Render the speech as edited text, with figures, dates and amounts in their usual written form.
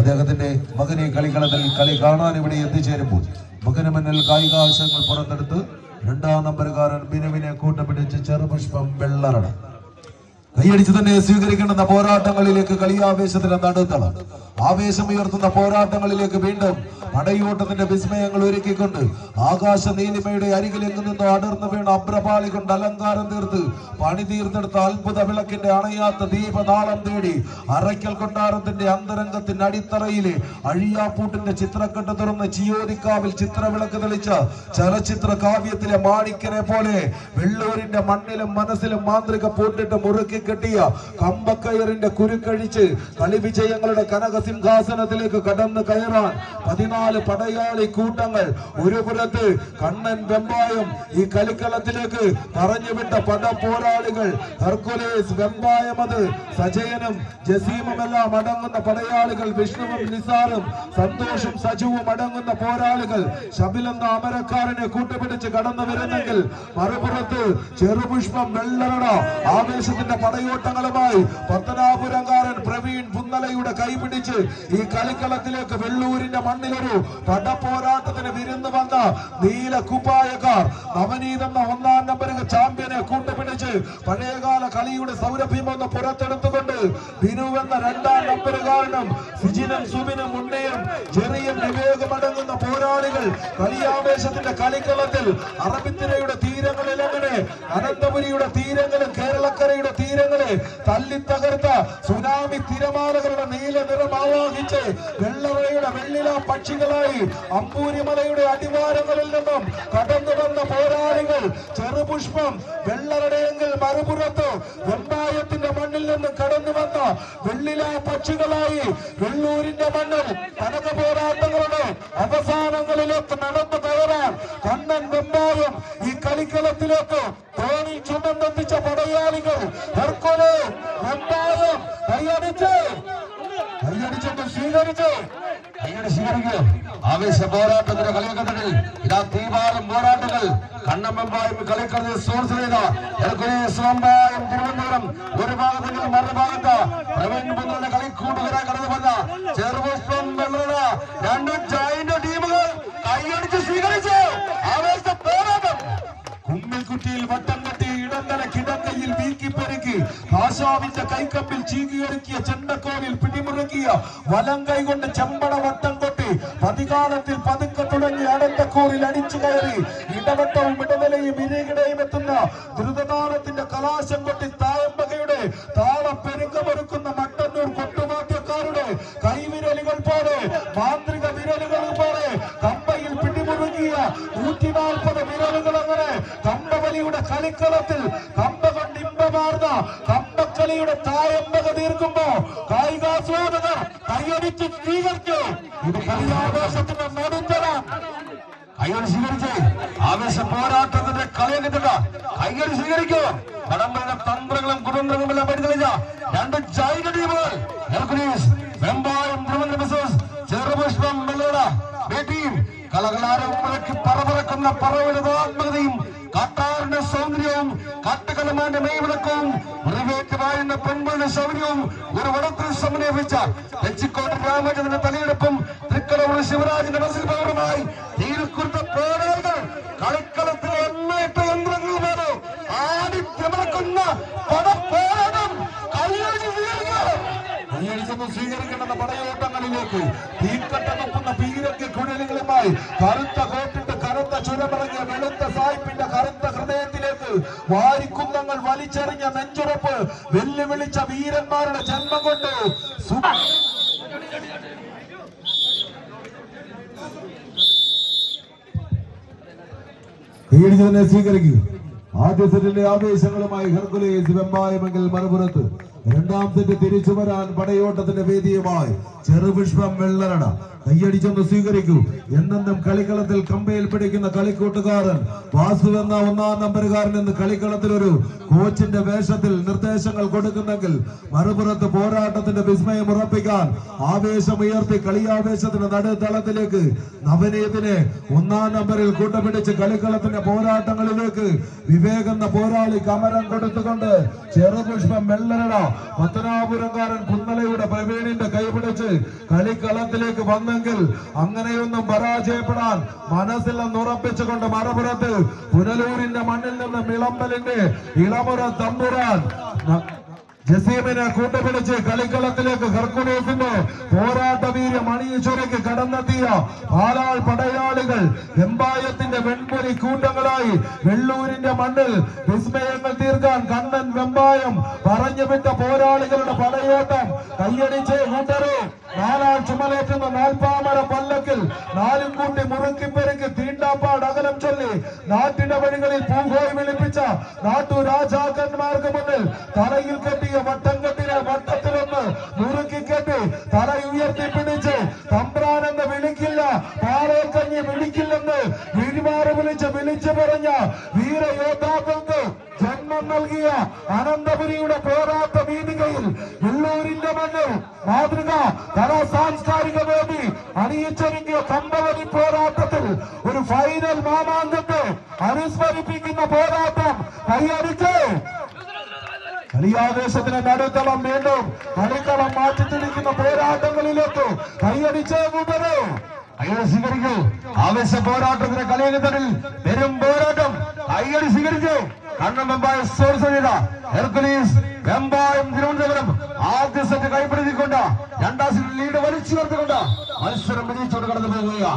അദ്ദേഹത്തിന്റെ മകനെ കളിക്കളത്തിൽ കളി കാണാൻ ഇവിടെ എത്തിച്ചേരുമ്പോൾ മകന് മുന്നിൽ കായികാശങ്ങൾ പുറത്തെടുത്ത് രണ്ടാം നമ്പറുകാരൻ ബിനുവിനെ കൂട്ടുപിടിച്ച് ചെറുപുഷ്പം വെള്ളറട കൈയടിച്ച് തന്നെ സ്വീകരിക്കേണ്ടുന്ന പോരാട്ടങ്ങളിലേക്ക് കളിയാവേശത്തിന്റെ നടുത്തളം ആവേശമുയർത്തുന്ന പോരാട്ടങ്ങളിലേക്ക് വീണ്ടും പടയോട്ടത്തിന്റെ വിസ്മയങ്ങൾ ഒരുക്കിക്കൊണ്ട് ആകാശ നീലിമയുടെ അരികിലെങ്ങു നിന്നോ അടർന്നു വീണ അബ്രപാളി കൊണ്ട് അലങ്കാരം തീർത്ത് പണി തീർത്തെടുത്ത അത്ഭുത വിളക്കിന്റെ അണയാത്ത ദീപനാളം തേടി അറയ്ക്കൽ കൊട്ടാരത്തിന്റെ അന്തരംഗത്തിന്റെ അടിത്തറയിലെ അഴിയാപ്പൂട്ടിന്റെ ചിത്രക്കെട്ട് തുറന്ന് ചിയോതിക്കാവിൽ ചിത്രവിളക്ക് തെളിച്ച ചലച്ചിത്ര കാവ്യത്തിലെ മാണിക്കനെ പോലെ വെള്ളൂരിന്റെ മണ്ണിലും മനസ്സിലും മാന്ത്രിക പൂട്ടിട്ട് മുറുക്കി കെട്ടിയ കമ്പക്കയറിന്റെ കുരുക്കഴിച്ച് കളി വിജയങ്ങളുടെ കനകസിംഹാസനത്തിലേക്ക് കടന്നു കയറാൻ 14 പടയാളി കൂട്ടങ്ങൾ ഒരു പുറത്ത് കണ്ണൻ വെമ്പായം ഈ കളിക്കളത്തിലേക്ക് പറഞ്ഞുവിട്ട പട പോരാളികൾ ഹെർക്കുലേസ് വെമ്പായമത് സജയനും ജസീമുമെല്ലാം അടങ്ങുന്ന പടയാളികൾ വിഷ്ണുവും നിസാറും സന്തോഷും സജുവും അടങ്ങുന്ന പോരാളികൾ ശബിലെന്ന അമരക്കാരനെ കൂട്ടുപിടിച്ച് കടന്നു വരുന്നെങ്കിൽ മറുപുറത്ത് ചെറുപുഷ്പം വെള്ളറട ആവേശത്തിന്റെ പടയോട്ടങ്ങളുമായി പത്തനാപുരംകാരൻ പ്രവീൺ പുന്നലയുടെ കൈപിടിച്ച് ഈ കളിക്കളത്തിലേക്ക് വെള്ളൂരിന്റെ മണ്ണിലൊരു പടപോരാട്ടത്തിന് വിരുന്ന് വന്ന നീല കുപ്പായക്കാർ നവനീതെന്ന 1-ാം നമ്പർ ചാമ്പ്യനെ കൂട്ടുപിടിച്ച് പഴയകാല കളിയുടെ സൗരഭ്യം ഒന്ന് പുറത്തെടുത്തുകൊണ്ട് ബിനു എന്ന 2-ാം നമ്പറുകാരനും സിജിനും സുബിനും ഉണ്ണയും ജെറിയും വിവേകമടങ്ങുന്ന പോരാളികൾ കളിയാവേശത്തിന്റെ കളിക്കളത്തിൽ അറബിത്തിരയുടെ തീരങ്ങളിൽ അങ്ങനെ അനന്തപുരിയുടെ തീരങ്ങളും കേരളക്കരയുടെ തീരങ്ങളെ തല്ലി തകർത്ത സുനാമി തിരമാലകളുടെ നീല നിറം ആവാഹിച്ച് വെള്ളറയുടെ വെള്ളില പക്ഷികളായി അമ്പൂരിമലയുടെ അടിവാരങ്ങളിൽ നിന്നും കടന്നു വന്ന പോരാളികൾ ചെറുപുഷ്പം വെള്ളറടെയെങ്കിൽ മറുപുറത്ത് വെമ്പായത്തിന്റെ മണ്ണിൽ നിന്ന് കടന്നു വന്ന വെള്ളില പക്ഷികളായി വെള്ളൂരിന്റെ മണ്ണിൽ കനക പോരാട്ടങ്ങളുടെ അവസാനങ്ങളിലേക്ക് നടന്നു കയറാൻ കണ്ണൻ വെമ്പായം ഈ കളിക്കളത്തിലേക്ക് തോണി ചുമന്നെത്തിച്ച പടയാളികൾ ഹെർക്കുലേസ് വെമ്പായം കൈയടിച്ചിട്ട് സ്വീകരിച്ചു ആവേശ പോരാട്ടത്തിന്റെ കളിയക്കത്തിൽ ഇതാ തീവാറും പോരാട്ടങ്ങൾ കണ്ണൻ വെമ്പായം കളിക്കളത്തിൽ സോഴ്സ് ചെയ്ത ഹെർക്കുലേസ് വെമ്പായം തിരുവനന്തപുരം ഒരു ഭാഗത്തെങ്കിൽ മറുഭാഗത്ത് പ്രവീൺ പുന്നലിന്റെ കളിക്കൂട്ടുകാരായി കടന്നു വന്ന ചെറുപുഷ്പം വെള്ളറ രണ്ട് ജോയിന്റ് ടീമുകൾ കൈയടിച്ച് സ്വീകരിച്ചു ആവേശ പോരാട്ടം കുമ്മിൽക്കുറ്റിയിൽ വട്ടം കെട്ടി ഇടന്തല കിടക്കയിൽ വീക്കിപ്പെരുക്കി ഭാഷാവിന്റെ കൈക്കമ്പിൽ ചീകിയൊരുക്കിയ ചെണ്ടക്കോലിൽ പിടിമുറുക്കിയ വലം കൈകൊണ്ട് ചെമ്പട വട്ടം കൊട്ടി പതികാലത്തിൽ പതുക്കെ തുടങ്ങി അടന്തക്കൂറിൽ അടിച്ചു കയറി ഇടവട്ടവും ഇടനിലയും ഇരകിടയും എത്തുന്ന ദ്രുതനാളത്തിന്റെ കലാശം കൊട്ടി തായമ്പകയുടെ താളപ്പെരുക്കമൊരുക്കുന്ന മട്ടന്നൂർ കൊട്ടുമാറ്റക്കാരുടെ കൈവിരലുകൾ പോലെ മാന്ത്രിക വിരലുകൾ പോലെ കമ്പയിൽ പിടിമുറുകിയ 140 വിരലുകൾ അങ്ങനെ കമ്പവലിയുടെ കളിക്കളത്തിൽ കമ്പ കൊണ്ട് ഇമ്പമാർന്ന കമ്പക്കളിയുടെ തായമ്പക തീർക്കുമ്പോ കായികാസ്വാദകർ കൈയടിച്ച് സ്വീകരിച്ചു. ഇത് കളിയാവേശത്തിന്റെ നടുത്തരം കൈയടി സ്വീകരിച്ച് ആവേശ പോരാട്ടത്തിന്റെ കളിയെത്തിട്ട കൈയടി സ്വീകരിക്കൂ. കടമ്പയുടെ തന്ത്രങ്ങളും കുതന്ത്രങ്ങളും എല്ലാം പഠിത്തളിച്ച രണ്ട് ജൈന ടീമുകൾ ഹെർക്കുലേസ് വെമ്പായം തിരുവനന്തപുരം ചെറുപുഷ്പം വെള്ളറ ടീം കളകളാരം മുഴക്കി പറപറക്കുന്ന പറവയുടെ ആത്മകതയും കാട്ടാറിന്റെ സൗന്ദര്യവും കാട്ടുകലമാന്റെ മെയ്വിളക്കവും മുറിവേറ്റ് വാഴുന്ന പെൺപുകളുടെ ശൗര്യവും ഒരു വടത്തിൽ സമന്വയിച്ച തെച്ചിക്കോട്ട് രാമചന്ദ്രന്റെ തലയെടുപ്പും തൃക്കടവൂർ ശിവരാജിന്റെ മത്സരപൗരമായി തീരുക്കുറുത്ത പോരാളികൾ കളിക്കളത്തിലെ എണ്ണേറ്റ യന്ത്രങ്ങളുമാണ് ആടിത്തിമിറക്കുന്ന പടപ്പോരാട്ടം കൈയടിച്ചൊന്ന് സ്വീകരിക്കണമെന്ന പടയോട്ടങ്ങളിലേക്ക് തീക്കട്ട നോക്കുന്ന പീരക്ക് കുഴലുകളുമായി കറുത്ത കോട്ടിട്ട് കറുത്ത ചുരമിറങ്ങിയ വെളുത്ത സായിപ്പിന്റെ കറുത്ത ഹൃദയത്തിലേക്ക് വാരിക്കുന്തങ്ങൾ വലിച്ചെറിഞ്ഞ നെഞ്ചുറപ്പ് വെല്ലുവിളിച്ച വീരന്മാരുടെ ജന്മം കൊണ്ട് കൈയടിച്ചതിനെ സ്വീകരിക്കൂ. ആദ്യ സെറ്റിലെ ആവേശങ്ങളുമായി ഹെർക്കുലേസ് വെമ്പായമെങ്കിൽ മറുപുറത്ത് രണ്ടാം സെറ്റ് തിരിച്ചു വരാൻ പടയോട്ടത്തിന്റെ വേദിയുമായി ചെറുപുഷ്പം വെള്ളറട കൈയടിച്ചൊന്ന് സ്വീകരിക്കൂ. എന്നെന്നും കളിക്കളത്തിൽ കമ്പയിൽ പിടിക്കുന്ന കളിക്കൂട്ടുകാരൻ വാസു എന്ന 1-ാം നമ്പറുകാരൻ എന്ന് കളിക്കളത്തിൽ ഒരു കോച്ചിന്റെ വേഷത്തിൽ നിർദ്ദേശങ്ങൾ കൊടുക്കുന്നെങ്കിൽ മറുപുറത്ത് പോരാട്ടത്തിന്റെ വിസ്മയം ഉറപ്പിക്കാൻ ആവേശമുയർത്തി കളിയാവേശത്തിന്റെ നടുത്തളത്തിലേക്ക് നവനീതിനെ 1-ാം നമ്പറിൽ കൂട്ടപിടിച്ച് കളിക്കളത്തിന്റെ പോരാട്ടങ്ങളിലേക്ക് വിവേകെന്ന പോരാളി കമരം കൊടുത്തുകൊണ്ട് ചെറുപുഷ്പം വെള്ളറട പത്തനാപുരംകാരൻ പുന്നലയുടെ പ്രവീണിന്റെ കൈപിടിച്ച് കളിക്കളത്തിലേക്ക് വന്നെങ്കിൽ അങ്ങനെയൊന്നും പരാജയപ്പെടാൻ മനസ്സിൽ ഉറപ്പിച്ചുകൊണ്ട് മറുപുറത്ത് പുനലൂരിന്റെ മണ്ണിൽ നിന്ന് വിളമ്പലിന്റെ ഇളമുറ തമ്പുരാൻ ജസീമിനെ കൂട്ടുപിടിച്ച് കളിക്കളത്തിലേക്ക് ഹെർക്കുലീസിന്റെ പോരാട്ട വീര്യം അണിയിച്ചൊരുക്കി കടന്നെത്തിയ പാലാൾ പടയാളികൾ വെമ്പായത്തിന്റെ വെൺപൊരി കൂട്ടങ്ങളായി വെള്ളൂരിന്റെ മണ്ണിൽ വിസ്മയങ്ങൾ തീർക്കാൻ കണ്ണൻ വെമ്പായം പറഞ്ഞുവിട്ട പോരാളികളുടെ പടയോട്ടം കയ്യടിച്ച് കൂട്ടരെ നാലാൾ ചുമലേറ്റുന്ന നാൽപ്പാമര പല്ലക്കിൽ നാലും കൂട്ടി മുറുക്കിപ്പെരുക്കി തീണ്ടാപ്പാട് അകലം ചൊല്ലി നാട്ടിന്റെ വഴികളിൽ പൂങ്കോയി വിളിപ്പിച്ച നാട്ടുരാജാക്കന്മാർക്ക് മുന്നിൽ തലയിൽ കെട്ടിയ വട്ടം കെട്ടിനെ വട്ടത്തിലൊന്ന് മുറുക്കി കെട്ടി തല ഉയർത്തി പിടിച്ച് തമ്പ്രാനെന്ന് വിളിക്കില്ല പാളയക്കഞ്ഞി വിളിക്കില്ലെന്ന് വിഴിമാറ് വിളിച്ചു പറഞ്ഞ വീരയോദ്ധാക്കൾക്ക് ജന്മം നൽകിയ അനന്തപുരിയുടെ പോരാട്ട വീതികയിൽ വെള്ളൂരിന്റെ മണ്ണിൽ മാതൃക കലാ സാംസ്കാരിക വേദി അണിയിച്ചൊരുങ്ങിയ കമ്പവരി പോരാട്ടത്തിൽ ഒരു ഫൈനൽ മാമാങ്കത്തെ അനുസ്മരിപ്പിക്കുന്ന പോരാട്ടം കൈയടിച്ച് കളിയാവേശത്തിന് നടുത്തളം വീണ്ടും കളിക്കളം മാറ്റിത്തിരിക്കുന്ന പോരാട്ടങ്ങളിലേക്ക് കൈയടിച്ച് കൂട്ടരെ കൈയടി സ്വീകരിക്കൂ. ആവേശ പോരാട്ടത്തിന് കളിയകത്തറിൽ പെരും പോരാട്ടം കൈയടി സ്വീകരിച്ചു. കണ്ണൻ വെമ്പായ ഹെർക്കുലീസ് വെമ്പായം തിരുവനന്തപുരം ആദ്യ സെറ്റ് കൈപ്പിടിച്ചുകൊണ്ട് രണ്ടാം സെറ്റ് ലീഡ് വലിച്ചു ചേർത്തുകൊണ്ട് മത്സരം വിജയിച്ചുകൊണ്ട് കടന്നു പോകുക.